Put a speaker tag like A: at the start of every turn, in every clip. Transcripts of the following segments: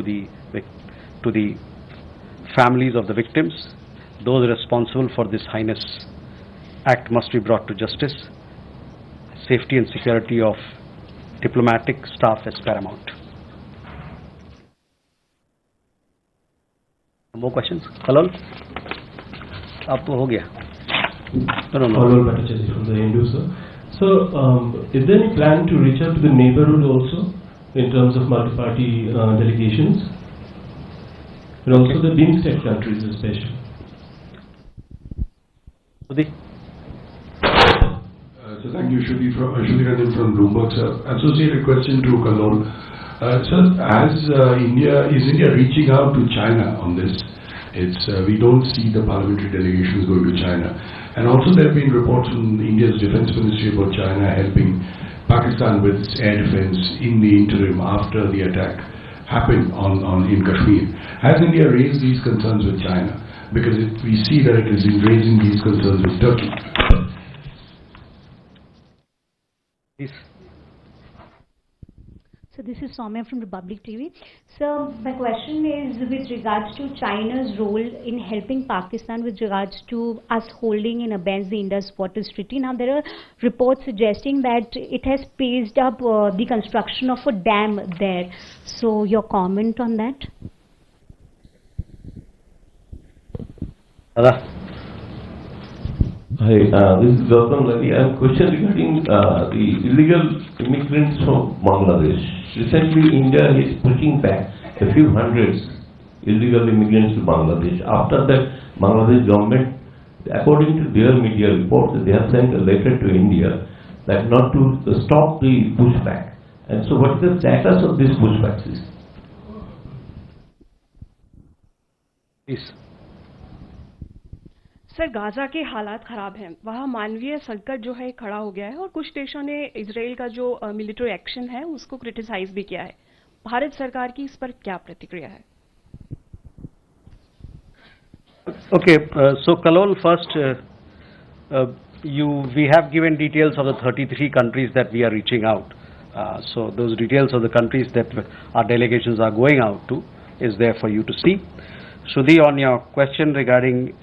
A: to the families of the victims. Those responsible for this heinous act must be brought to justice. Safety and security of diplomatic staff is paramount. More questions? Hello? Up to ho gaya. No.
B: From the Hindu, sir. So, is there any plan to reach out to the neighborhood also in terms of multi-party delegations, and also the BIMSTEC countries especially?
C: So thank you, Shruti Ranjan from Bloomberg, sir. Associated question to Kalol. Sir, is India reaching out to China on this? We don't see the parliamentary delegations going to China. And also there have been reports from India's Defence Ministry about China helping Pakistan with its air defence in the interim after the attack happened in Kashmir. Has India raised these concerns with China? Because we see that it is raising these concerns with Turkey.
A: Please.
D: So this is Soumya from Republic TV. So my question is with regards to China's role in helping Pakistan with regards to us holding in abeyance the Indus Waters Treaty. Now there are reports suggesting that it has paced up the construction of a dam there. So your comment on that?
B: Hi, this is Gautam Lali. I have a question regarding the illegal immigrants from Bangladesh. Recently, India is pushing back a few hundreds illegal immigrants to Bangladesh. After that, Bangladesh government, according to their media reports, they have sent a letter to India that not to stop the pushback. And so, what is the status of this pushback system?
A: Please.
E: Sir Gaza के हालात खराब हैं, वहाँ मानवीय संकट जो है खड़ा हो गया है और कुछ देशों ने इजराइल का जो मिलिट्री एक्शन है उसको क्रिटिसाइज भी किया है. भारत सरकार की इस पर क्या प्रतिक्रिया है?
A: Okay, so Kalol, first we have given details of the 33 countries that we are reaching out. So those details of the countries that our delegations are going out to is there for you to see. Shruti, on your question regarding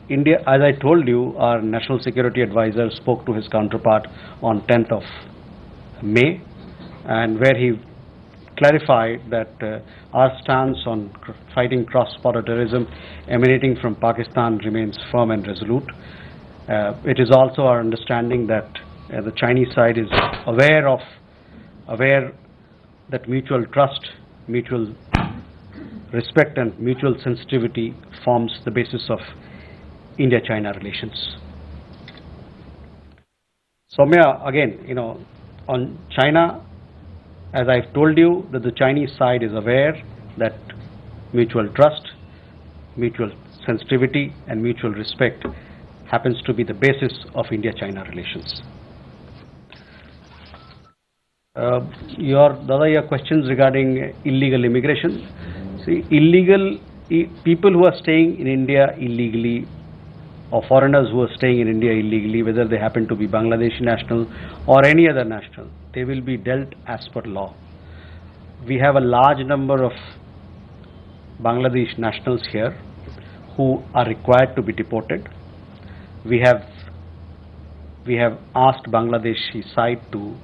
A: India, as I told you, our National Security Advisor spoke to his counterpart on 10th of May, and where he clarified that our stance on fighting cross-border terrorism emanating from Pakistan remains firm and resolute. It is also our understanding that the Chinese side is aware that mutual trust, mutual respect and mutual sensitivity forms the basis of India-China relations. Soumya, again, on China, as I've told you, that the Chinese side is aware that mutual trust, mutual sensitivity and mutual respect happens to be the basis of India-China relations. Your questions regarding illegal immigration. See, people who are staying in India illegally, or foreigners who are staying in India illegally, whether they happen to be Bangladeshi national or any other national, they will be dealt as per law. We have a large number of Bangladesh nationals here who are required to be deported. We have asked Bangladeshi side to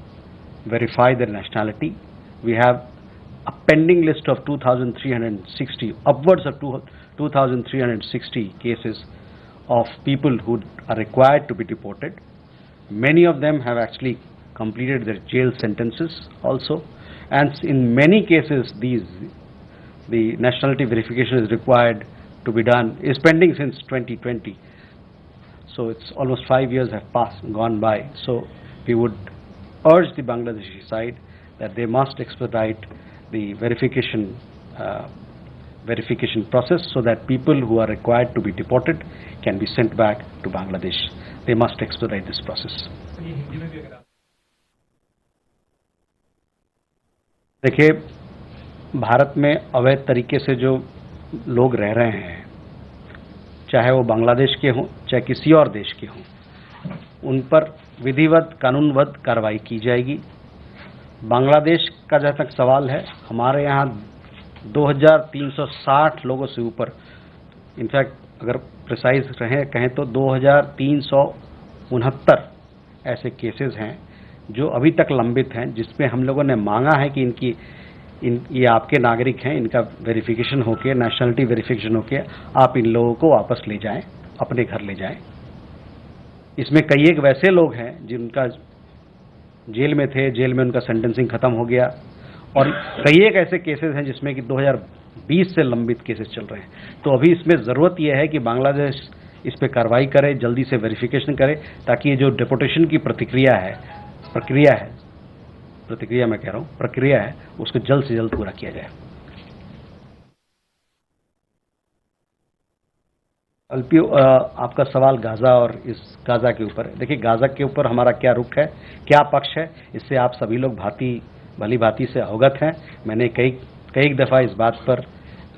A: verify their nationality. We have a pending list of 2,360, upwards of 2,360 cases of people who are required to be deported. Many of them have actually completed their jail sentences also, and in many cases the nationality verification is required to be done, is pending since 2020. So it's almost 5 years have gone by. So we would urge the Bangladeshi side that they must expedite the verification process so that people who are required to be deported can be sent back to Bangladesh. They must expedite this process. देखिए, भारत में अवैध तरीके से जो लोग रह रहे हैं, चाहे वो बांग्लादेश के हों चाहे किसी और देश के हों, उन पर विधिवत कानूनबद्ध कार्रवाई की जाएगी. बांग्लादेश का जहाँ तक सवाल है, हमारे यहाँ 2360 लोगों से ऊपर, इनफैक्ट अगर प्रिसाइज रहे कहें तो 2369 ऐसे केसेस हैं जो अभी तक लंबित हैं, जिसमें हम लोगों ने मांगा है कि ये आपके नागरिक हैं, इनका वेरिफिकेशन होके, नेशनलिटी वेरिफिकेशन होके आप इन लोगों को वापस ले जाएं, अपने घर ले जाएं। इसमें कई एक वैसे लोग हैं जिनका जेल में थे, जेल में उनका सेंटेंसिंग खत्म हो गया, और कई एक ऐसे केसेस हैं जिसमें कि 2020 से लंबित केसेस चल रहे हैं। तो अभी इसमें ज़रूरत यह है कि बांग्लादेश इस पर कार्रवाई करे, जल्दी से वेरिफिकेशन करे, ताकि ये जो डिपोर्टेशन की प्रक्रिया है, उसको जल्द से जल्द पूरा किया जाए। अल्पियो, आपका सवाल गाज़ा और इस गाज़ा के ऊपर। देखिए, गाज़ा के ऊपर हमारा क्या रुख है, क्या पक्ष है, इससे आप सभी लोग भली भांति से अवगत हैं। मैंने कई दफ़ा इस बात पर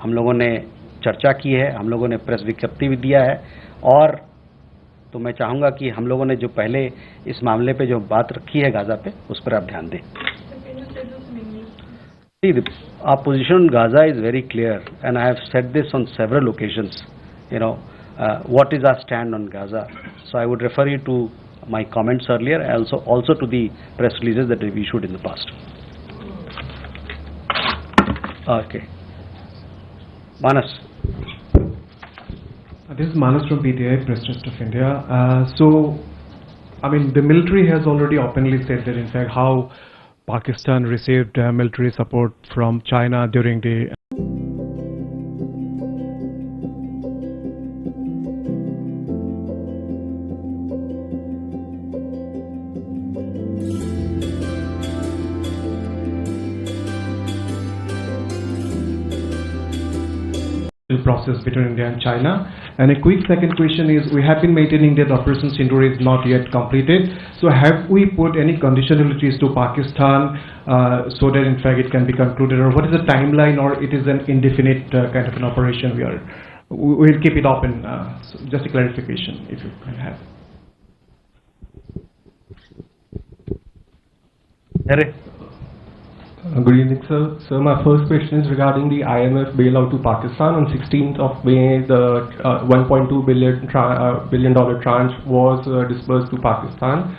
A: हम लोगों ने चर्चा की है, हम लोगों ने प्रेस विज्ञप्ति भी दिया है, और तो मैं चाहूँगा कि हम लोगों ने जो पहले इस मामले पे जो बात रखी है गाज़ा पे, उस पर आप ध्यान दें। Our position on Gaza is very clear, and I have said this on several occasions. What is our stand on Gaza? So I would refer you to my comments earlier, also to the press releases that we issued in the past. Okay. Manas.
F: This is Manas from PTI, Press Trust of India. The military has already openly said that, in fact, how Pakistan received military support from China during the process between India and China. And a quick second question is, we have been maintaining that Operation SINDOOR is not yet completed. So have we put any conditionalities to Pakistan so that in fact it can be concluded, or what is the timeline, or it is an indefinite kind of an operation? We'll keep it open. So just a clarification if you can have.
G: Good evening, sir. So my first question is regarding the IMF bailout to Pakistan. On 16th of May, the $1.2 billion tranche was disbursed to Pakistan.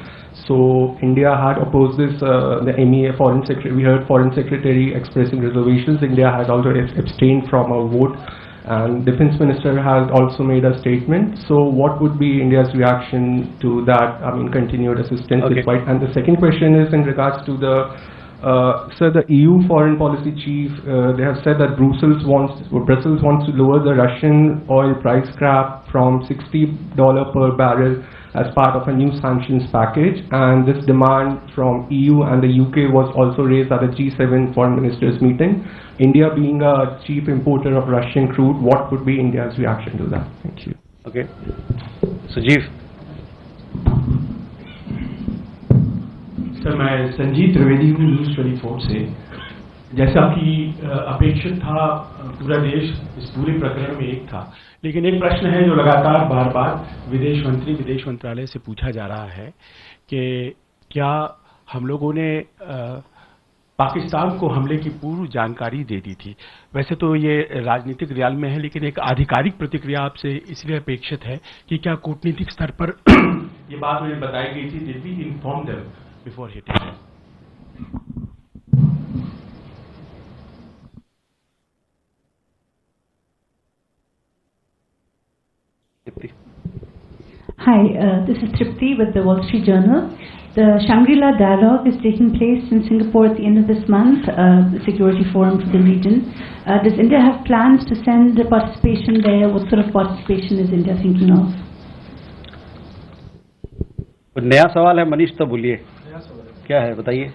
G: So India had opposed this. The MEA foreign secretary, we heard foreign secretary expressing reservations. India has also abstained from a vote, and defense minister has also made a statement. So what would be India's reaction to that? Continued assistance.
A: Okay.
G: And the second question is in regards to the sir, the EU foreign policy chief, they have said that Brussels wants to lower the Russian oil price cap from $60 per barrel as part of a new sanctions package, and this demand from EU and the UK was also raised at the G7 foreign ministers meeting. India being a chief importer of Russian crude, what would be India's reaction to that? Thank you.
A: Okay. Sanjeev.
C: Sir, मैं संजीव त्रिवेदी हूँ news 24 से। जैसा कि अपेक्षित था, पूरा देश इस पूरे प्रकरण में एक था, लेकिन एक प्रश्न है जो लगातार बार बार विदेश मंत्रालय से पूछा जा रहा है कि क्या हम लोगों ने पाकिस्तान को हमले की पूर्व जानकारी दे दी थी। वैसे तो ये राजनीतिक रियाल में है, लेकिन एक आधिकारिक प्रतिक्रिया आपसे इसलिए अपेक्षित है कि क्या कूटनीतिक स्तर पर ये बात मुझे बताई गई थी, did we inform them before hitting them?
H: Hi, this is Tripti with the Wall Street Journal. The Shangri-La Dialogue is taking place in Singapore at the end of this month, the Security Forum for the region. Does India have plans to send participation there? What sort of participation is India thinking of?
A: नया सवाल है, मनीष तो बोलिए, क्या है बताइए।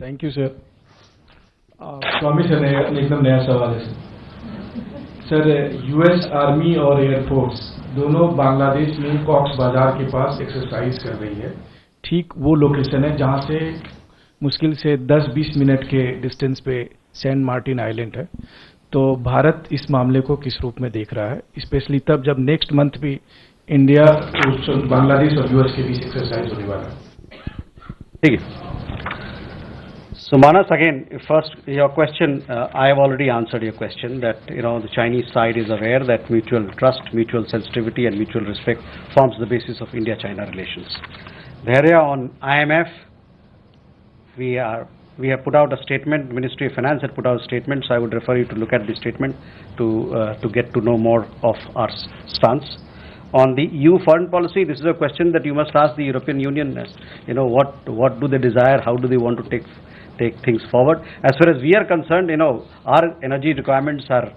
I: Thank you sir. Swami sir, एकदम नया सवाल है सर। यूएस आर्मी और एयरफोर्स दोनों बांग्लादेश में कॉक्स बाजार के पास एक्सरसाइज कर रही है। ठीक वो लोकेशन है जहां से मुश्किल से 10-20 मिनट के डिस्टेंस पे सेंट मार्टिन आइलैंड है। तो भारत इस मामले को किस रूप में देख रहा है, स्पेशली तब जब नेक्स्ट मंथ भी इंडिया बांग्लादेश और यूएस के बीच एक्सरसाइज होने वाला है।
A: ठीक है So Manas, again, first your question, I have already answered your question that, the Chinese side is aware that mutual trust, mutual sensitivity and mutual respect forms the basis of India-China relations. The area on IMF, we have put out a statement, Ministry of Finance had put out a statement, so I would refer you to look at the statement to get to know more of our stance. On the EU foreign policy, this is a question that you must ask the European Union. What do they desire? How do they want to take things forward? As far as we are concerned, our energy requirements are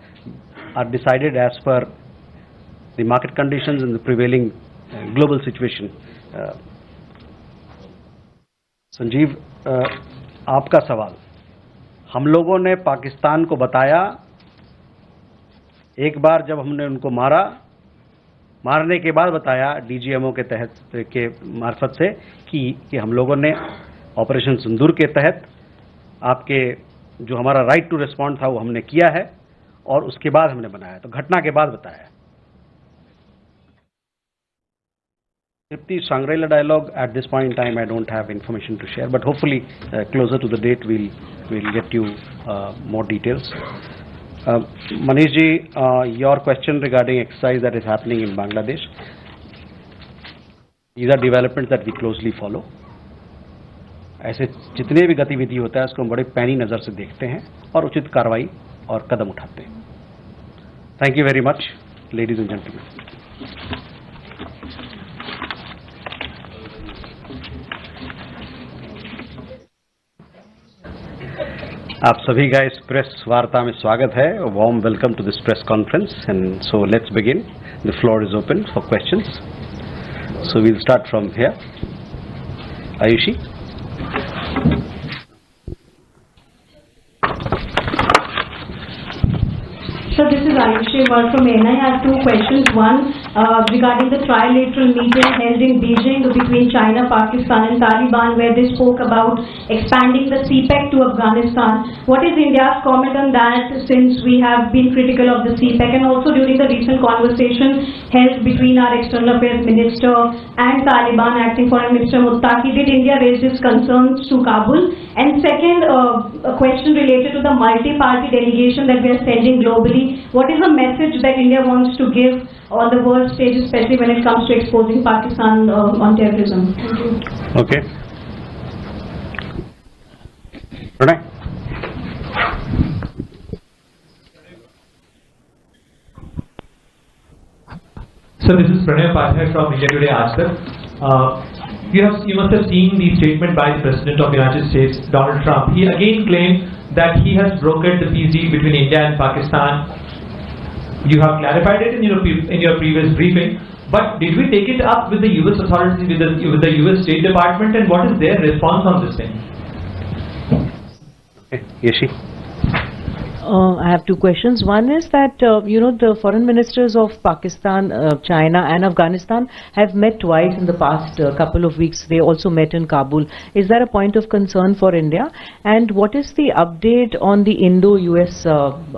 A: decided as per the market conditions and the prevailing global situation. Sanjeev, आपका सवाल, हम लोगों ने पाकिस्तान को बताया एक बार जब हमने उनको मारने के बाद बताया डीजीएमओ के तहत के मार्फत से कि हम लोगों ने ऑपरेशन सिंदूर के तहत आपके जो हमारा राइट टू रिस्पॉन्ड था वो हमने किया है और उसके बाद हमने बनाया, तो घटना के बाद बताया. The Shangri-La dialogue, at this point in time I don't have information to share, but hopefully closer to the date we'll get you more details. Manish ji, your question regarding exercise that is happening in Bangladesh, these are developments that we closely follow. ऐसे जितने भी गतिविधि होता है उसको हम बड़े पैनी नज़र से देखते हैं और उचित कार्रवाई और कदम उठाते हैं. Thank you very much, ladies and gentlemen. आप सभी का इस प्रेस वार्ता में स्वागत है. Warm welcome to this press conference and so let's begin. The floor is open for questions. So we'll start from here. Ayushi.
J: So this is Ayushi from MEA. I have two questions. One, regarding the trilateral meeting held in Beijing between China, Pakistan and Taliban, where they spoke about expanding the CPEC to Afghanistan. What is India's comment on that, since we have been critical of the CPEC? And also during the recent conversation held between our External Affairs Minister and Taliban Acting Foreign Minister Muttaqi, did India raise its concerns to Kabul? And second, a question related to the multi-party delegation that we are sending globally. What is the message that India wants to give on the world stage, especially when it comes to exposing Pakistan on terrorism? Thank you.
A: Okay. Pranay.
K: So this is Pranay Upadhyay from India Today Aajtak. You must have seen the statement by the President of the United States, Donald Trump. He again claimed that he has brokered the peace deal between India and Pakistan. You have clarified it in your previous briefing, but did we take it up with the US authorities, with the US State Department, and what is their response on this thing?
A: Okay. Yeshi.
L: I have two questions. One is that, the foreign ministers of Pakistan, China and Afghanistan have met twice in the past couple of weeks. They also met in Kabul. Is that a point of concern for India? And what is the update on the Indo-US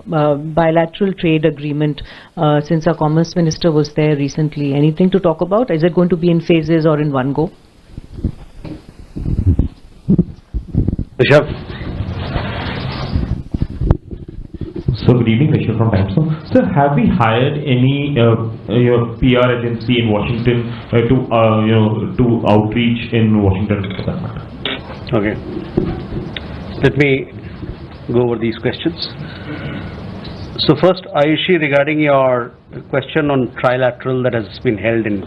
L: bilateral trade agreement, since our Commerce Minister was there recently? Anything to talk about? Is it going to be in phases or in one go?
A: Rishabh.
M: So good evening, Vishnu from Times. Sir, have we hired any PR agency in Washington to outreach in Washington for that matter?
A: Okay. Let me go over these questions. So first, Ayushi, regarding your question on trilateral that has been held in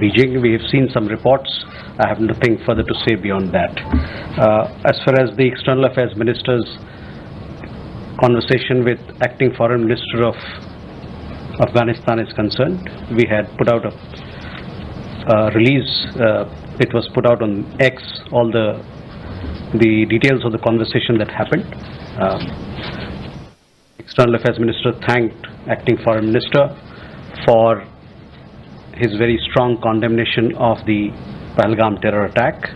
A: Beijing, we have seen some reports. I have nothing further to say beyond that. As far as the External Affairs Minister's conversation with Acting Foreign Minister of Afghanistan is concerned, we had put out a release. It was put out on X, all the details of the conversation that happened. External Affairs Minister thanked Acting Foreign Minister for his very strong condemnation of the Pahalgam terror attack,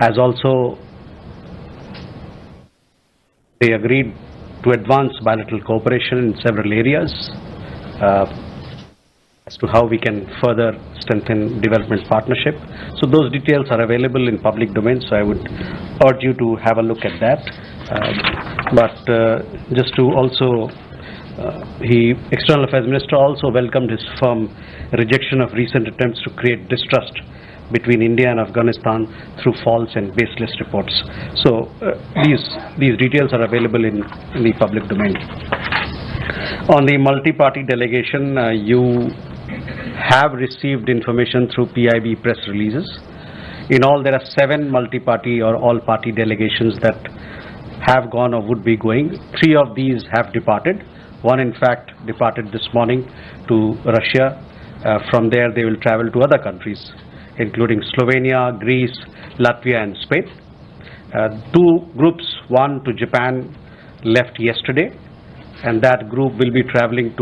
A: as also they agreed to advance bilateral cooperation in several areas. as to how we can further strengthen development partnership. So those details are available in public domain, so I would urge you to have a look at that. Just to also, External Affairs Minister also welcomed his firm rejection of recent attempts to create distrust between India and Afghanistan through false and baseless reports. So these details are available in the public domain. On the multi-party delegation, you have received information through PIB press releases. In all, there are 7 multi-party or all-party delegations that have gone or would be going. 3 of these have departed. One, in fact, departed this morning to Russia. From there, they will travel to other countries, including Slovenia, Greece, Latvia, and Spain. 2 groups, one to Japan, left yesterday, and that group will be traveling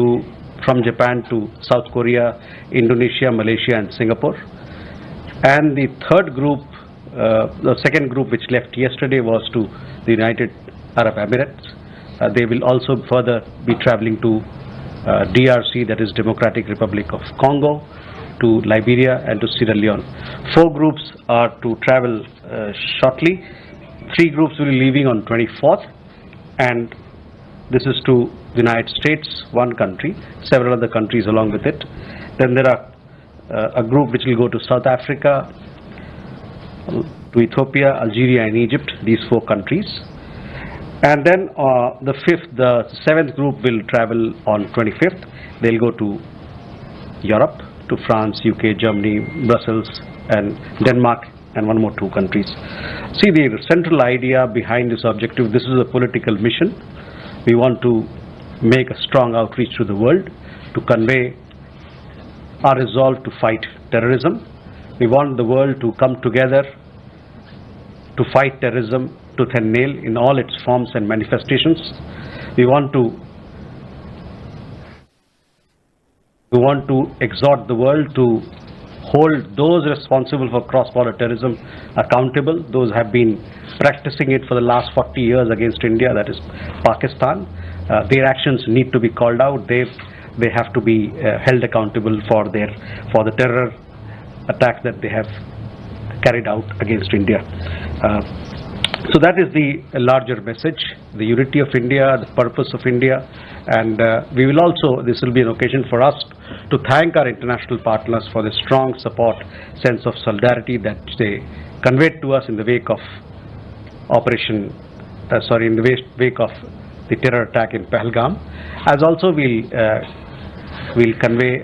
A: from Japan to South Korea, Indonesia, Malaysia, and Singapore. And the third group, the second group which left yesterday, was to the United Arab Emirates. They will also further be traveling to DRC, that is Democratic Republic of Congo, to Liberia, and to Sierra Leone. 4 groups are to travel shortly. 3 groups will be leaving on 24th, and this is to the United States, one country, several other countries along with it. Then there are a group which will go to South Africa, to Ethiopia, Algeria, and Egypt, these 4 countries. And then the 7th group will travel on 25th. They'll go to Europe, to France, UK, Germany, Brussels, and Denmark, and 2 countries. See, the central idea behind this objective, this is a political mission. We want to make a strong outreach to the world to convey our resolve to fight terrorism. We want the world to come together to fight terrorism tooth and nail in all its forms and manifestations. We want to exhort the world to hold those responsible for cross-border terrorism accountable. Those have been practicing it for the last 40 years against India, that is Pakistan. Their actions need to be called out. They have to be held accountable for the terror attacks that they have carried out against India. So that is the larger message, the unity of India, the purpose of India, and we will also, this will be an occasion for us to thank our international partners for the strong support, sense of solidarity that they conveyed to us in the wake of wake of the terror attack in Pahalgam. As also we'll convey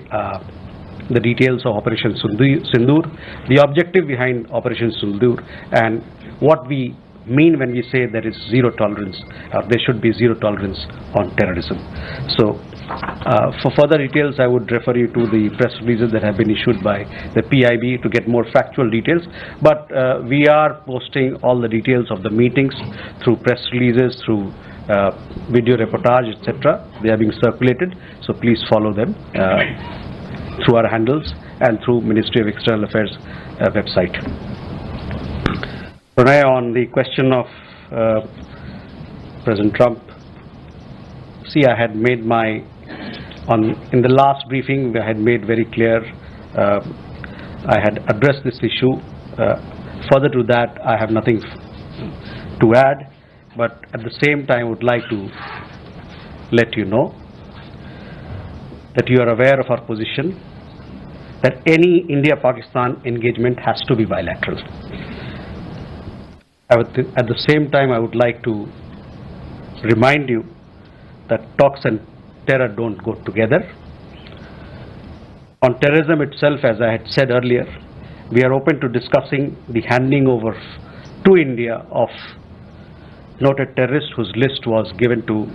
A: the details of Operation Sindoor, the objective behind Operation Sindoor, and what we mean when we say there is zero tolerance, there should be zero tolerance on terrorism. So for further details, I would refer you to the press releases that have been issued by the PIB to get more factual details. But we are posting all the details of the meetings through press releases, through video reportage, etc. They are being circulated, so please follow them through our handles and through Ministry of External Affairs website. Pranay, on the question of President Trump, see, I had made in the last briefing, I had made very clear, I had addressed this issue. Further to that, I have nothing to add, but at the same time, I would like to let you know that you are aware of our position, that any India-Pakistan engagement has to be bilateral. At the same time, I would like to remind you that talks and terror don't go together. On terrorism itself, as I had said earlier, we are open to discussing the handing over to India of noted terrorists whose list was given to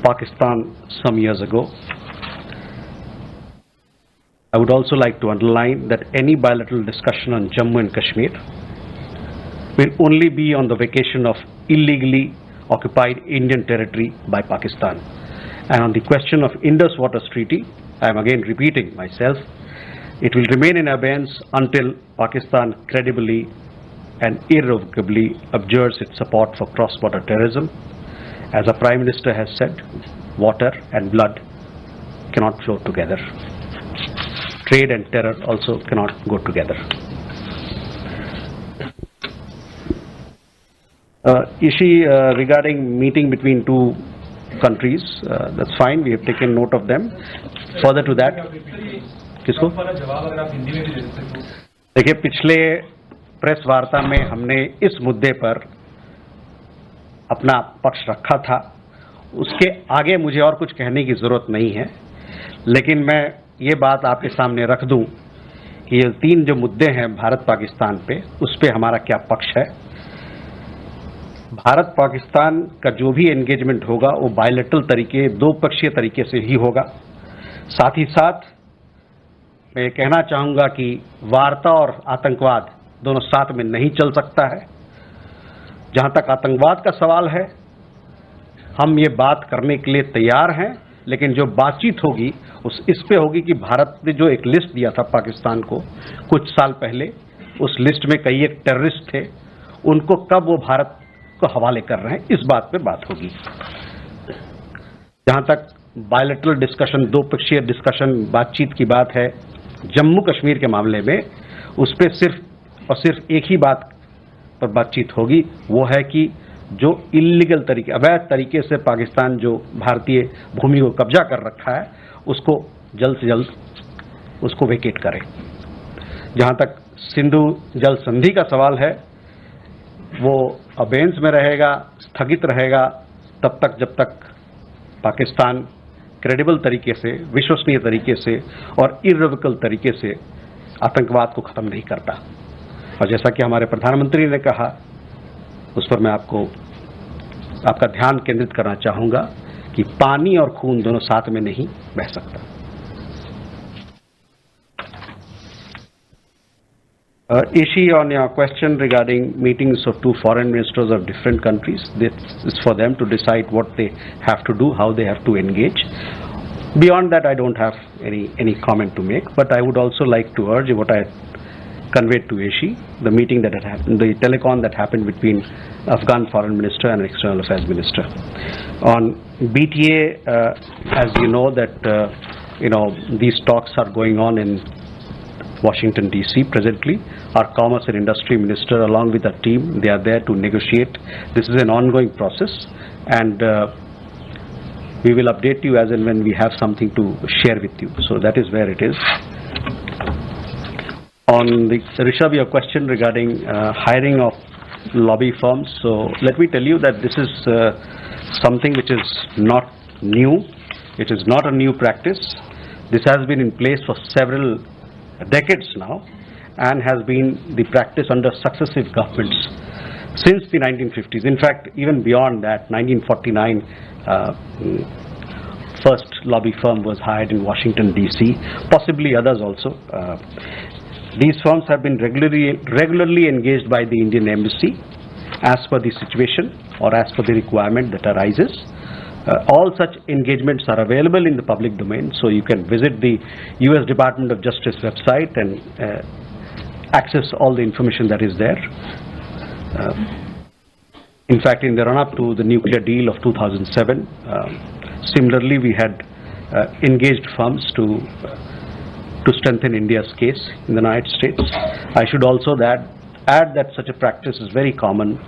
A: Pakistan some years ago. I would also like to underline that any bilateral discussion on Jammu and Kashmir will only be on the vacation of illegally occupied Indian territory by Pakistan. And on the question of Indus Waters Treaty, I am again repeating myself, it will remain in abeyance until Pakistan credibly and irrevocably abjures its support for cross-border terrorism. As our Prime Minister has said, water and blood cannot flow together. trade and terror also cannot go together. Regarding meeting between two countries, that's fine, we have taken note of them. Further to that, किसको? देखिए, पिछले press वार्ता में हमने इस मुद्दे पर अपना पक्ष रखा था। उसके आगे मुझे और कुछ कहने की जरूरत नहीं है, लेकिन मैं ये बात आपके सामने रख दूं कि ये तीन जो मुद्दे हैं भारत पाकिस्तान पे, उस पे हमारा क्या पक्ष है। भारत पाकिस्तान का जो भी एंगेजमेंट होगा वो बायलैटरल तरीके, दो पक्षीय तरीके से ही होगा। साथ ही साथ मैं ये कहना चाहूँगा कि वार्ता और आतंकवाद दोनों साथ में नहीं चल सकता है। जहाँ तक आतंकवाद का सवाल है, हम ये बात करने के लिए तैयार हैं, लेकिन जो बातचीत होगी इस पे होगी कि भारत ने जो एक लिस्ट दिया था पाकिस्तान को कुछ साल पहले, उस लिस्ट में कई एक टेररिस्ट थे, उनको कब वो भारत को हवाले कर रहे हैं, इस बात पे बात होगी। जहाँ तक बायलैटरल डिस्कशन, दो पक्षीय डिस्कशन, बातचीत की बात है, जम्मू कश्मीर के मामले में उस पर सिर्फ और सिर्फ एक ही बात पर बातचीत होगी, वो है कि जो इल्लीगल तरीके, अवैध तरीके से पाकिस्तान जो भारतीय भूमि को कब्जा कर रखा है, उसको जल्द से जल्द उसको वेकेट करे। जहाँ तक सिंधु जल संधि का सवाल है, वो अबेंस में रहेगा, स्थगित रहेगा तब तक जब तक पाकिस्तान क्रेडिबल तरीके से, विश्वसनीय तरीके से और इर्रिवोकेबल तरीके से आतंकवाद को खत्म नहीं करता। और जैसा कि हमारे प्रधानमंत्री ने कहा, उस पर मैं आपका ध्यान केंद्रित करना चाहूँगा कि पानी और खून दोनों साथ में नहीं बह सकता। Ishi, on your question regarding meetings of two foreign ministers of different countries, this is for them to decide what they have to do, how they have to engage. Beyond that, I don't have any comment to make, but I would also like to urge what I conveyed to Ishi, the meeting that had happened, the telecon that happened between Afghan Foreign Minister and External Affairs Minister. On BTA, as you know that these talks are going on in Washington DC presently. Our Commerce and Industry Minister along with our team, they are there to negotiate. This is an ongoing process, and we will update you as and when we have something to share with you. So that is where it is. On the Rishabh, your question regarding hiring of lobby firms, so let me tell you that this is something which is not new. It is not a new practice. This has been in place for several decades now and has been the practice under successive governments since the 1950s. In fact, even beyond that, 1949, first lobby firm was hired in Washington DC, possibly others also. These firms have been regularly engaged by the Indian Embassy as per the situation or as per the requirement that arises. All such engagements are available in the public domain, so you can visit the US Department of Justice website and access all the information that is there. In fact, in the run-up to the nuclear deal of 2007, similarly we had engaged firms to strengthen India's case in the United States. I should also add that such a practice is very common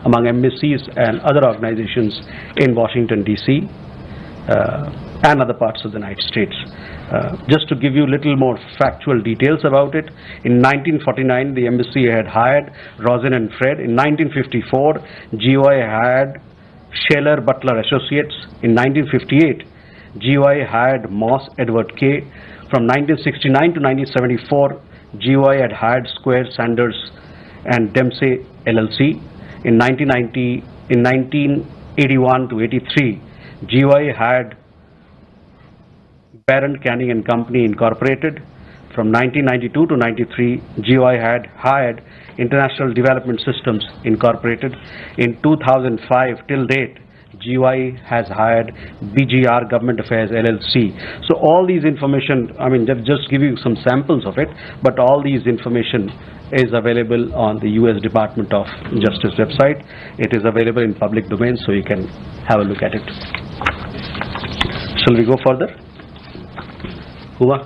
A: among embassies and other organizations in Washington DC and other parts of the United States. Just to give you a little more factual details about it, in 1949 the embassy had hired Rosen and Fred. In 1954 GOI hired Scheller Butler Associates. In 1958 GOI hired Moss Edward K. From 1969 to 1974 GOI had hired Square Sanders and Dempsey LLC. In 1981 to 83, GOI hired Barron Canning and Company Incorporated. From 1992 to 93, GOI had hired International Development Systems Incorporated. In 2005 till date, GOI has hired BGR Government Affairs LLC. So all these information, I mean, just give you some samples of it, but all these information is available on the US Department of Justice website. It is available in public domain, so you can have a look at it. Shall we go further? Huma?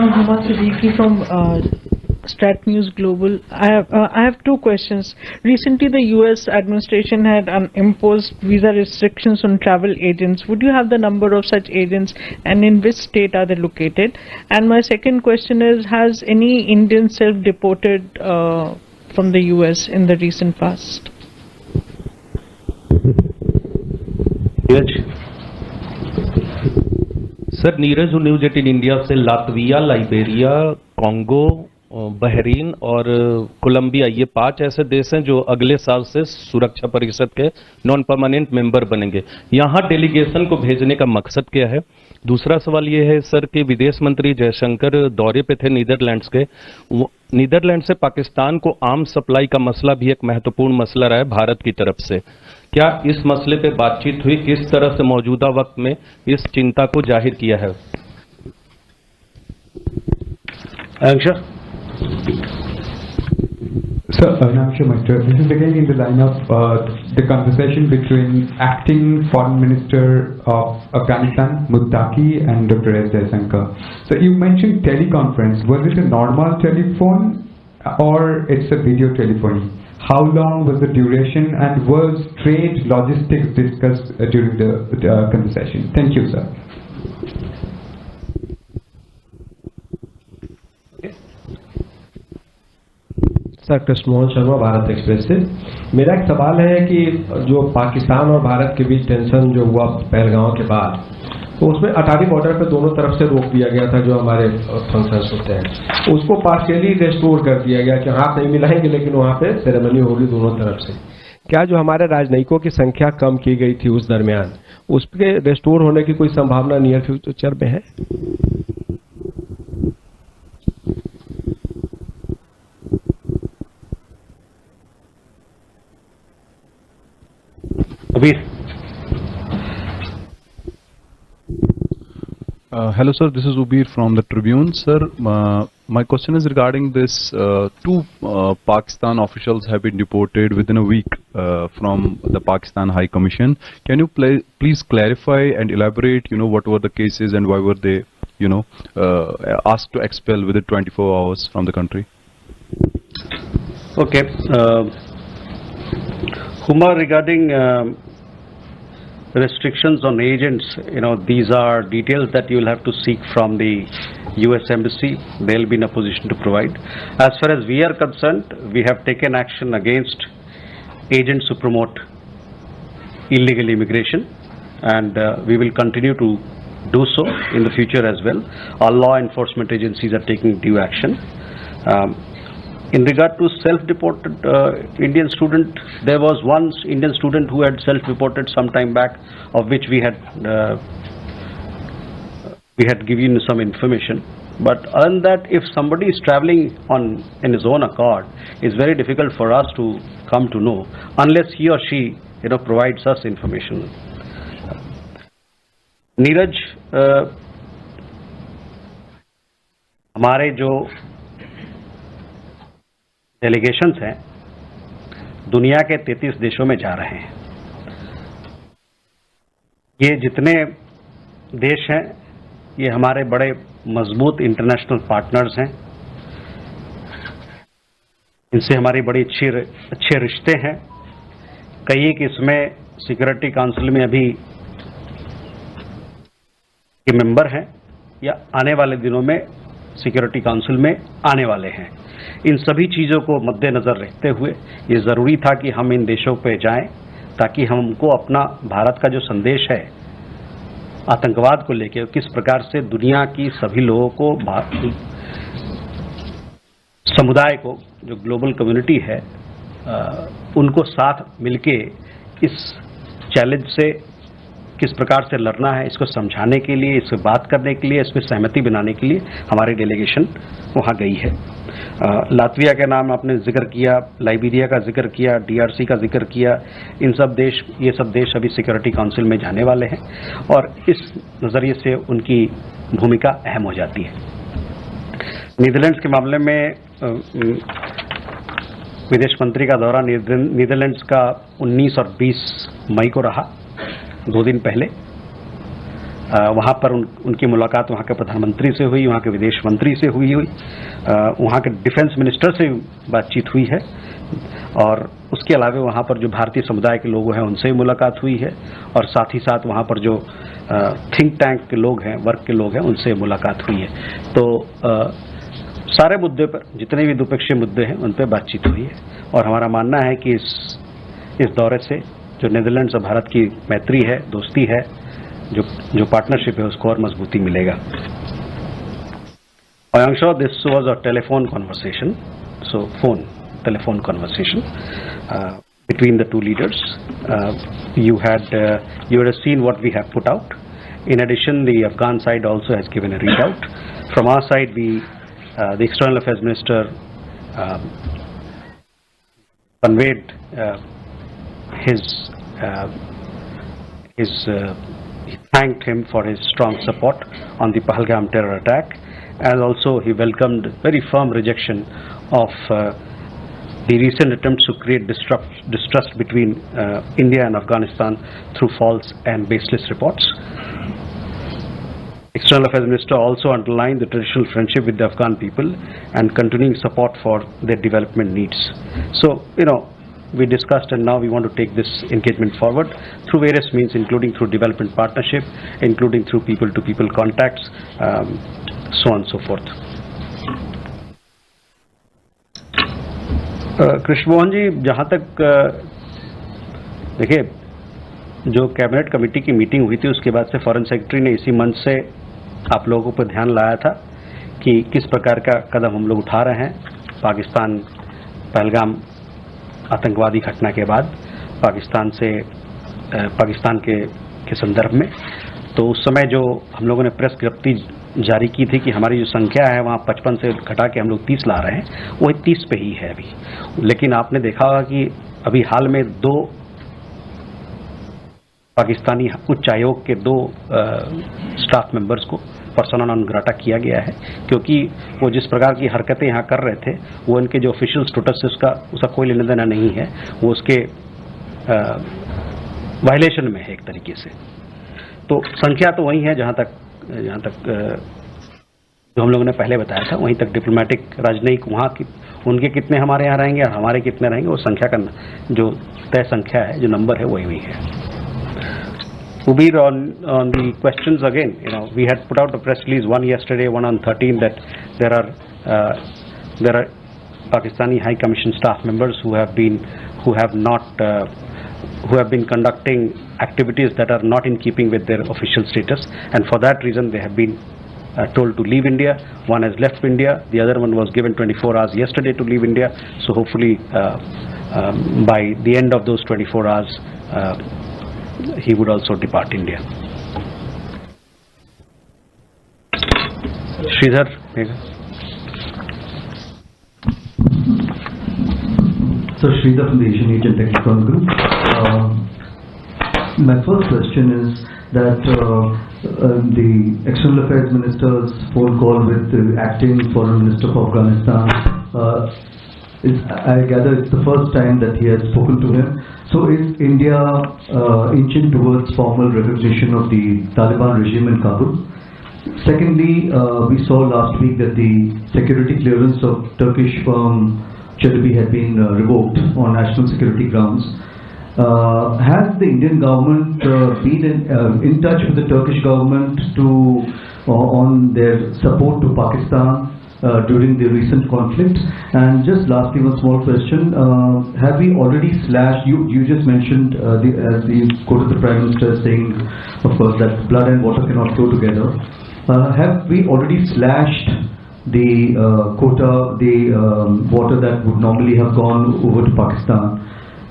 N: Huma Siddiqui from Strat News Global. I have two questions. Recently, the U.S. administration had imposed visa restrictions on travel agents. Would you have the number of such agents, and in which state are they located? And my second question is: has any Indian self-deported from the U.S. in the recent past?
O: Sir Neeraj news 18 India से Latvia, Liberia, Congo, Bahrain और Colombia, ये 5 ऐसे देश हैं जो अगले साल से सुरक्षा परिषद के नॉन परमानेंट मेंबर बनेंगे। यहाँ डेलीगेशन को भेजने का मकसद क्या है? दूसरा सवाल ये है सर कि विदेश मंत्री जयशंकर दौरे पे थे नीदरलैंड्स के। नीदरलैंड से पाकिस्तान को आर्म्स सप्लाई का मसला भी एक महत्वपूर्ण मसला रहा है भारत की तरफ से। क्या इस मसले पे बातचीत हुई? किस तरह से मौजूदा वक्त में इस चिंता को जाहिर किया है?
P: Sir, Naksha Master, this is again in the line of the conversation between acting Foreign Minister of Afghanistan, Muttaqi, and Dr. S. Jaishankar. So you mentioned teleconference. Was it a normal telephone or it's a video telephony? How long was the duration, and was trade logistics discussed during the conversation? Thank you, sir.
Q: Sir Krishnamohan Sharma, Bharat express से। मेरा एक सवाल है कि जो पाकिस्तान और भारत के बीच tension जो हुआ पहलगांव के बाद, तो उसमें अटारी बॉर्डर पे दोनों तरफ से रोक दिया गया था, जो हमारे फंक्शंस होते हैं उसको पार्शियली रेस्टोर कर दिया गया कि हाथ नहीं मिलाएंगे लेकिन वहाँ पे सेरेमनी होगी दोनों तरफ से। क्या जो हमारे राजनयिकों की संख्या कम की गई थी उस दरमियान, उसके रेस्टोर होने की कोई संभावना नियर फ्यूचर में है?
R: Hello sir, this is Ubir from the Tribune. Sir, my question is regarding this. Two Pakistan officials have been deported within a week from the Pakistan High Commission. Can you please clarify and elaborate, what were the cases and why were they, asked to expel within 24 hours from the country?
A: Okay. Huma, regarding restrictions on agents, these are details that you will have to seek from the US Embassy. They will be in a position to provide. As far as we are concerned, we have taken action against agents who promote illegal immigration, and we will continue to do so in the future as well. Our law enforcement agencies are taking due action. In regard to self-deported Indian student, there was one Indian student who had self-reported some time back, of which we had given you some information. But other than that, if somebody is traveling in his own accord, it's very difficult for us to come to know unless he or she provides us information. Neeraj, हमारे जो delegations हैं दुनिया के 33 देशों में जा रहे हैं। ये जितने देश हैं ये हमारे बड़े मजबूत इंटरनेशनल पार्टनर्स हैं, इनसे हमारी बड़ी अच्छे रिश्ते हैं। कई एक इसमें सिक्योरिटी काउंसिल में अभी ये मेंबर हैं या आने वाले दिनों में सिक्योरिटी काउंसिल में आने वाले हैं। इन सभी चीज़ों को मद्देनज़र रखते हुए ये ज़रूरी था कि हम इन देशों पे जाएं ताकि हमको अपना भारत का जो संदेश है आतंकवाद को लेकर, किस प्रकार से दुनिया की सभी लोगों को, समुदाय को, जो ग्लोबल कम्युनिटी है, उनको साथ मिलके इस चैलेंज से किस प्रकार से लड़ना है, इसको समझाने के लिए, इससे बात करने के लिए, इसमें सहमति बनाने के लिए हमारी डेलीगेशन वहाँ गई है। लातविया का नाम आपने जिक्र किया, लाइबेरिया का जिक्र किया, DRC का जिक्र किया। ये सब देश अभी सिक्योरिटी काउंसिल में जाने वाले हैं और इस नज़रिए से उनकी भूमिका अहम हो जाती है। नीदरलैंड्स के मामले में विदेश मंत्री का दौरा नीदरलैंड्स का 19 और 20 मई को रहा, 2 दिन पहले। वहाँ पर उनकी मुलाकात वहाँ के प्रधानमंत्री से हुई, वहाँ के विदेश मंत्री से हुई, वहाँ के डिफेंस मिनिस्टर से बातचीत हुई है, और उसके अलावा वहाँ पर जो भारतीय समुदाय के लोग हैं उनसे भी मुलाकात हुई है, और साथ ही साथ वहाँ पर जो थिंक टैंक के लोग हैं, वर्क के लोग हैं, उनसे मुलाकात हुई है। तो सारे मुद्दे पर, जितने भी द्विपक्षीय मुद्दे हैं, उन पर बातचीत हुई है, और हमारा मानना है कि इस दौरे से जो नीदरलैंड्स और भारत की मैत्री है, दोस्ती है, जो पार्टनरशिप है, उसको और मजबूती मिलेगा। I am sure this was a telephone conversation, so telephone conversation between the two leaders. You would have seen what we have put out. In addition, the Afghan side also has given a readout. From our side, the External Affairs Minister conveyed he thanked him for his strong support on the Pahalgam terror attack, and also he welcomed very firm rejection of the recent attempts to create distrust between India and Afghanistan through false and baseless reports. External Affairs Minister also underlined the traditional friendship with the Afghan people and continuing support for their development needs. So, we discussed, and now we want to take this engagement forward through various means, including through development partnership, including through people-to-people contacts, so on and so forth. Krishna Mohan ji, जहाँ तक देखिए, जो cabinet committee की meeting हुई थी, उसके बाद से फॉरेन सेक्रेटरी ने इसी मंच से आप लोगों पर ध्यान लाया था कि किस प्रकार का कदम हम लोग उठा रहे हैं पाकिस्तान पहलगाम आतंकवादी घटना के बाद पाकिस्तान के संदर्भ में। तो उस समय जो हम लोगों ने प्रेस विज्ञप्ति जारी की थी कि हमारी जो संख्या है वहाँ 55 से घटा के हम लोग 30 ला रहे हैं, वो 30 पे ही है अभी। लेकिन आपने देखा होगा कि अभी हाल में 2 पाकिस्तानी उच्च आयोग के 2 स्टाफ मेंबर्स को पर्सोना नॉन ग्राटा किया गया है, क्योंकि वो जिस प्रकार की हरकतें यहाँ कर रहे थे वो उनके जो ऑफिशियल स्टेटस से उसका कोई लेना देना नहीं है, वो उसके वायलेशन में है एक तरीके से। तो संख्या तो वही है जहाँ तक जो हम लोगों ने पहले बताया था, वहीं तक डिप्लोमेटिक राजनयिक वहाँ की उनके कितने हमारे यहाँ रहेंगे और हमारे कितने रहेंगे, वो संख्या का जो तय संख्या है, जो नंबर है, वही है। Ubir, on the questions again, we had put out a press release, one yesterday, one on 13, that there are Pakistani High Commission staff members who have been conducting activities that are not in keeping with their official status, and for that reason they have been told to leave India. One has left India, the other one was given 24 hours yesterday to leave India. So hopefully by the end of those 24 hours he would also depart India. Sridhar,
S: So Sridhar from the Asian Agent Technical Group. My first question is that the External Affairs Minister's phone call with the acting Foreign Minister of Afghanistan, I gather it's the first time that he has spoken to him. So is India inching towards formal recognition of the Taliban regime in Kabul? Secondly, we saw last week that the security clearance of Turkish firm Çelebi had been revoked on national security grounds. Has the Indian government been in touch with the Turkish government on their support to Pakistan during the recent conflict? And just lastly, one small question: have we already slashed? You just mentioned as the quote of the Prime Minister saying, of course, that blood and water cannot go together. Have we already slashed the quota, the water that would normally have gone over to Pakistan?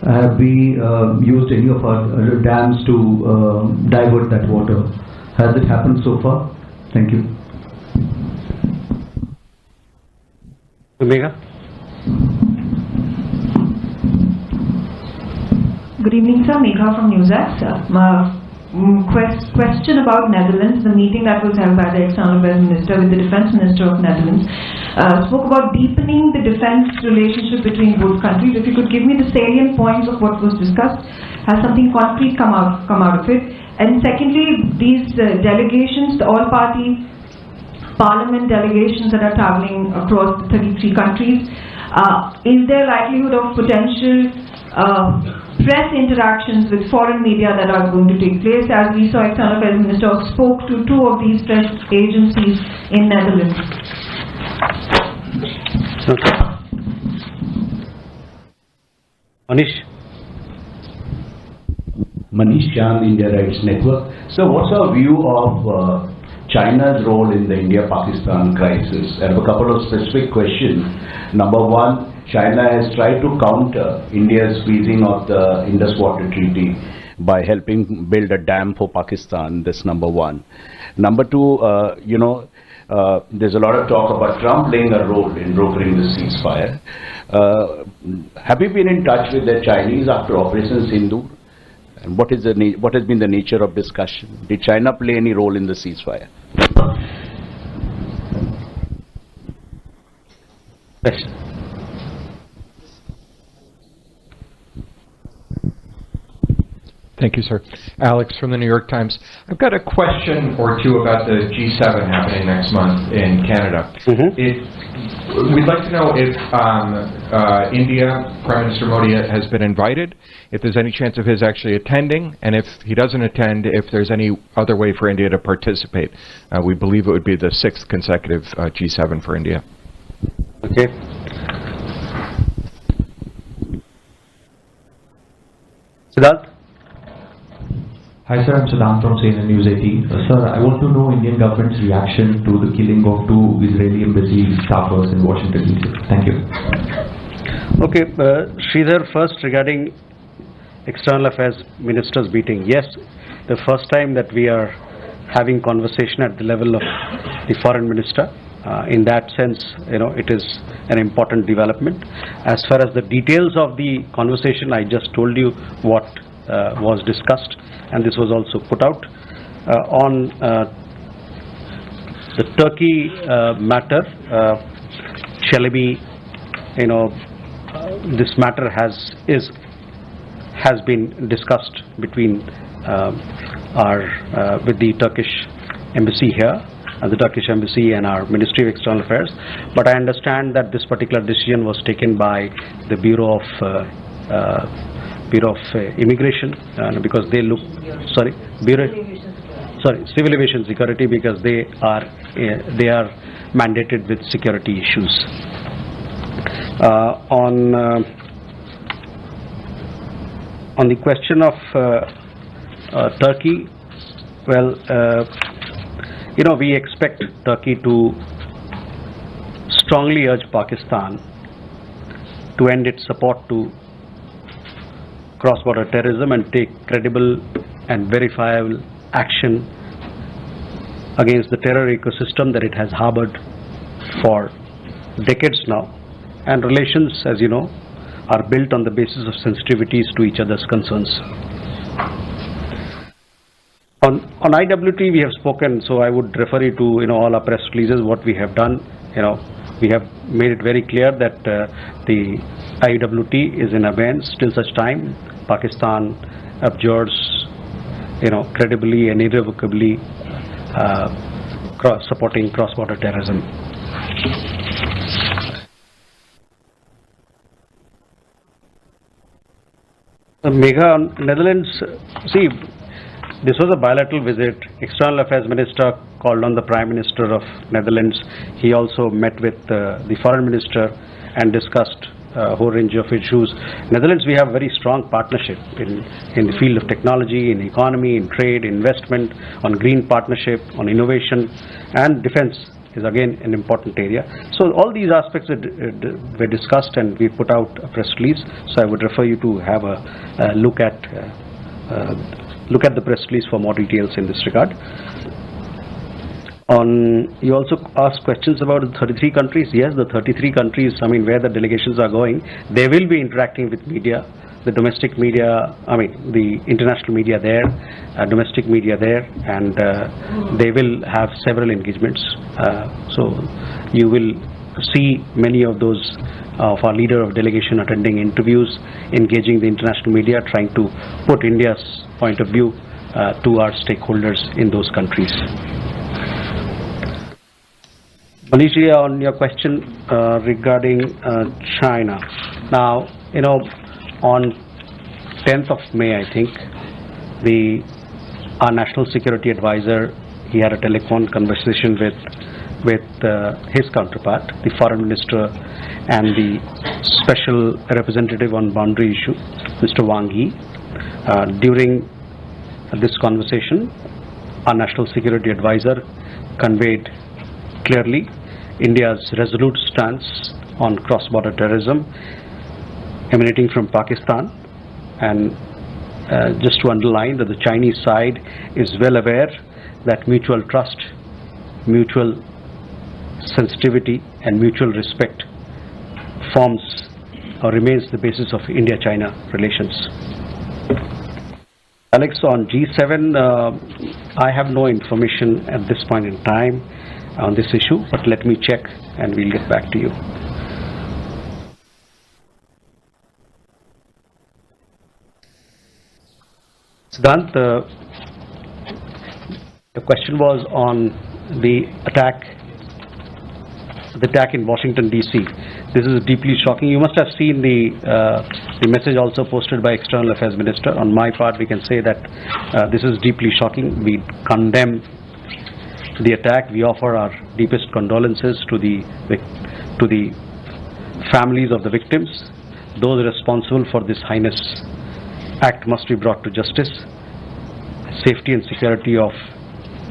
S: Have we used any of our dams to divert that water? Has it happened so far? Thank you.
A: Omega.
T: Good evening, sir. Megha from NewsX. Question about Netherlands. The meeting that was held by the External Affairs Minister with the Defence Minister of Netherlands spoke about deepening the defence relationship between both countries. If you could give me the salient points of what was discussed, has something concrete come out of it? And secondly, these delegations, the all-party parliament delegations that are traveling across the 33 countries, is there likelihood of potential press interactions with foreign media that are going to take place? As we saw, External Affairs Minister spoke to 2 of these press agencies in Netherlands.
A: Okay.
U: Manish Chand, India Rights Network. So what's our view of China's role in the India-Pakistan crisis? I have a couple of specific questions. Number one, China has tried to counter India's freezing of the Indus Water Treaty by helping build a dam for Pakistan. That's number one. Number two, there's a lot of talk about Trump playing a role in brokering the ceasefire. Have you been in touch with the Chinese after Operation SINDOOR? And what has been the nature of discussion? Did China play any role in the ceasefire? Yes.
V: Thank you, sir. Alex from the New York Times. I've got a question or two about the G7 happening next month in Canada. We'd like to know if India, Prime Minister Modi has been invited, if there's any chance of his actually attending, and if he doesn't attend, if there's any other way for India to participate. We believe it would be the 6th consecutive G7 for India.
A: Okay. Siddharth?
W: Hi sir, I'm Saddam from CNN News 18. Sir, I want to know Indian government's reaction to the killing of 2 Israeli embassy staffers in Washington DC. Thank you.
A: Okay, Sridhar, first regarding External Affairs Ministers meeting. Yes, the first time that we are having conversation at the level of the Foreign Minister. In that sense, it is an important development. As far as the details of the conversation, I just told you what was discussed, and this was also put out. On the Turkey matter, Shalabi, this matter has been discussed between with the Turkish embassy here, the Turkish embassy and our Ministry of External Affairs. But I understand that this particular decision was taken by the Bureau of Immigration, because they look, Civil Aviation Security, because they are mandated with security issues. On the question of Turkey, well, we expect Turkey to strongly urge Pakistan to end its support to cross-border terrorism and take credible and verifiable action against the terror ecosystem that it has harbored for decades now. And relations, as you know, are built on the basis of sensitivities to each other's concerns. On IWT we have spoken, so I would refer you to all our press releases, what we have done. We have made it very clear that the IWT is in abeyance till such time Pakistan abjures, credibly and irrevocably supporting cross-border terrorism. MEA, Netherlands, see, this was a bilateral visit. External Affairs Minister called on the Prime Minister of Netherlands. He also met with the Foreign Minister and discussed a whole range of issues. Netherlands, we have very strong partnership in the field of technology, in economy, in trade, investment, on green partnership, on innovation, and defense is again an important area. So all these aspects were discussed, and we put out a press release. So I would refer you to have a look at the press release for more details in this regard. You also asked questions about the 33 countries. Yes, the 33 countries, where the delegations are going, they will be interacting with media, the domestic media, the international media there, domestic media there, and they will have several engagements. So you will see many of those of our leader of delegation attending interviews, engaging the international media, trying to put India's point of view to our stakeholders in those countries. Manish, on your question regarding China. Now, on 10th of May, I think, our National Security Advisor, he had a telephone conversation with his counterpart, the Foreign Minister and the Special Representative on Boundary Issue, Mr. Wang Yi. During this conversation, our National Security Advisor conveyed clearly India's resolute stance on cross-border terrorism emanating from Pakistan, and just to underline that the Chinese side is well aware that mutual trust, mutual sensitivity and mutual respect forms or remains the basis of India-China relations. Alex, on G7, I have no information at this point in time on this issue, but let me check and we'll get back to you. Siddhant, the question was on the attack in Washington DC. This is deeply shocking. You must have seen the message also posted by External Affairs Minister. On my part, we can say that this is deeply shocking. We condemn the attack. We offer our deepest condolences to the families of the victims. Those responsible for this heinous act must be brought to justice. Safety and security of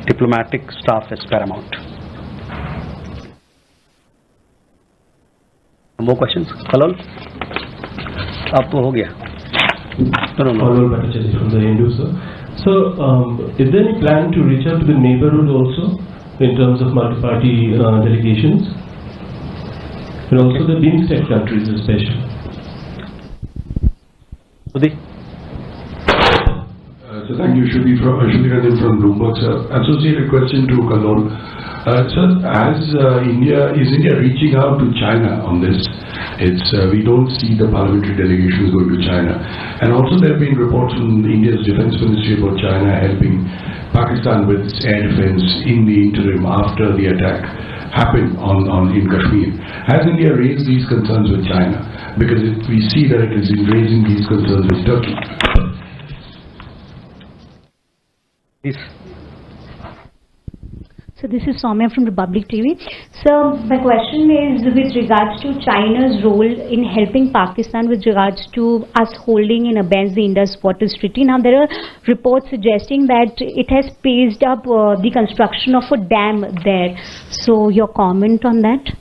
A: diplomatic staff is paramount. More questions? Kalol? Aap ho gaya. No.
B: Kalol Bhattacharya from the Hindu, sir. So, is there any plan to reach out to the neighborhood also in terms of multi-party delegations? And also the BIMSTEC countries especially?
A: Sudhi?
C: So thank you, Shruti Ranjan from Bloomberg, sir. Associated question to Kalol. Sir, is India reaching out to China on this? We don't see the parliamentary delegations going to China. And also there have been reports from India's Defense Ministry about China helping Pakistan with air defense in the interim after the attack happened in Kashmir. Has India raised these concerns with China? Because we see that it is raising these concerns with Turkey.
A: Please.
J: So this is Soumya from Republic TV. So my question is with regards to China's role in helping Pakistan with regards to us holding in abeyance the Indus Waters Treaty. Now there are reports suggesting that it has paced up the construction of a dam there. So your comment on that?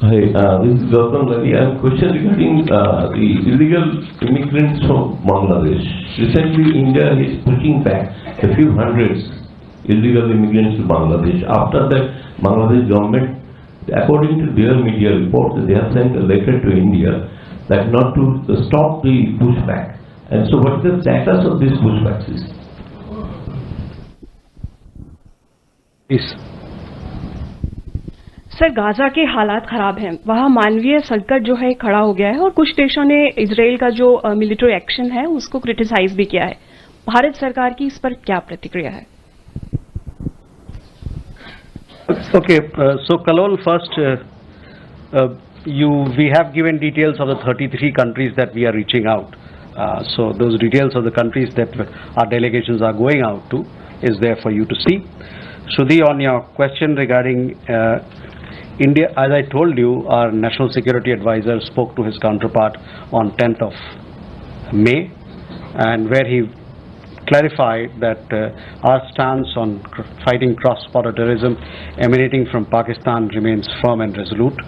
D: Hi, this is Gautam Ravi. I have a question regarding the illegal immigrants from Bangladesh. Recently, India is pushing back a few hundreds illegal immigrants to Bangladesh. After that, Bangladesh government, according to their media reports, they have sent a letter to India that not to stop the pushback. And so, what is the status of these pushbacks?
A: Please.
E: Sir Gaza के हालात खराब हैं, वहाँ मानवीय संकट जो है खड़ा हो गया है और कुछ देशों ने इजराइल का जो मिलिट्री एक्शन है उसको क्रिटिसाइज भी किया है. भारत सरकार की इस पर क्या प्रतिक्रिया है?
A: Okay, so Kalol, first we have given details of the 33 countries that we are reaching out. So those details of the countries that our delegations are going out to is there for you to see. Shruti, on your question regarding India, as I told you, our National Security Advisor spoke to his counterpart on 10th of May, and where he clarified that our stance on fighting cross-border terrorism emanating from Pakistan remains firm and resolute.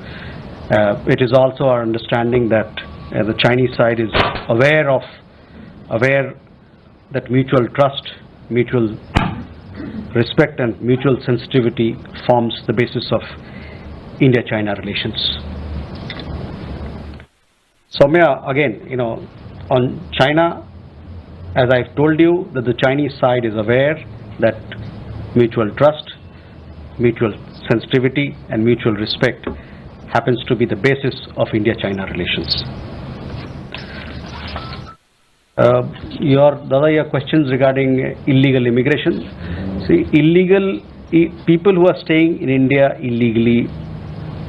A: It is also our understanding that the Chinese side is aware that mutual trust, mutual respect and mutual sensitivity forms the basis of India-China relations. Soumya, again, on China, as I've told you, that the Chinese side is aware that mutual trust, mutual sensitivity and mutual respect happens to be the basis of India-China relations. Your questions regarding illegal immigration. See, people who are staying in India illegally,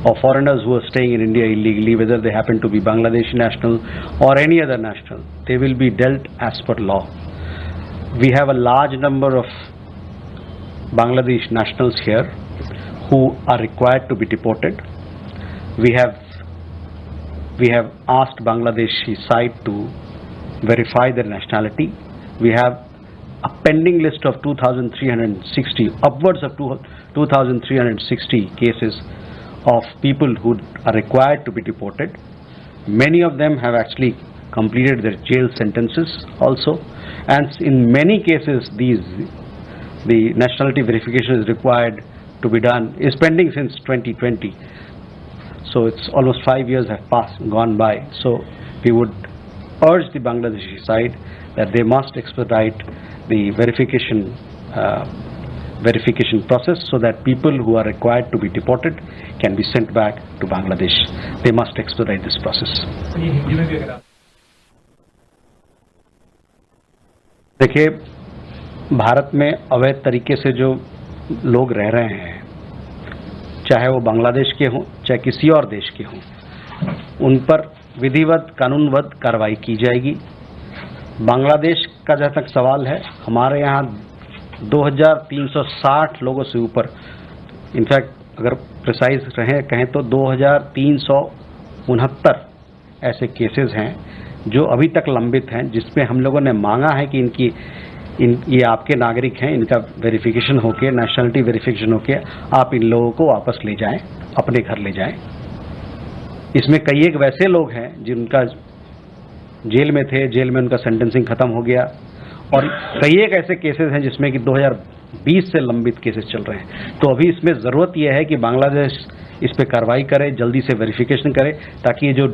A: or foreigners who are staying in India illegally, whether they happen to be Bangladeshi national or any other national, they will be dealt as per law. We have a large number of Bangladesh nationals here who are required to be deported. We have asked Bangladeshi side to verify their nationality. We have a pending list of 2,360, upwards of 2,360 cases of people who are required to be deported. Many of them have actually completed their jail sentences also, and in many cases the nationality verification is required to be done, is pending since 2020. So it's almost 5 years have gone by. So we would urge the Bangladeshi side that they must expedite the verification process so that people who are required to be deported can be sent back to Bangladesh. They must expedite this process. देखिए, भारत में अवैध तरीके से जो लोग रह रहे हैं, चाहे वो बांग्लादेश के हों चाहे किसी और देश के हों, उन पर विधिवत कानूनबद्ध कार्रवाई की जाएगी। बांग्लादेश का जहाँ तक सवाल है, हमारे यहाँ 2360 लोगों से ऊपर, इनफैक्ट अगर प्रिसाइज कहें तो 2369 ऐसे केसेस हैं जो अभी तक लंबित हैं, जिसमें हम लोगों ने मांगा है कि ये आपके नागरिक हैं, इनका वेरिफिकेशन होके, नेशनलिटी वेरिफिकेशन होके आप इन लोगों को वापस ले जाएं, अपने घर ले जाएं। इसमें कई एक वैसे लोग हैं जिनका जेल में थे, जेल में उनका सेंटेंसिंग खत्म हो गया, और कई एक ऐसे केसेस हैं जिसमें कि 2020 से लंबित केसेस चल रहे हैं। तो अभी इसमें ज़रूरत यह है कि बांग्लादेश इस पे कार्रवाई करे, जल्दी से वेरिफिकेशन करे, ताकि ये जो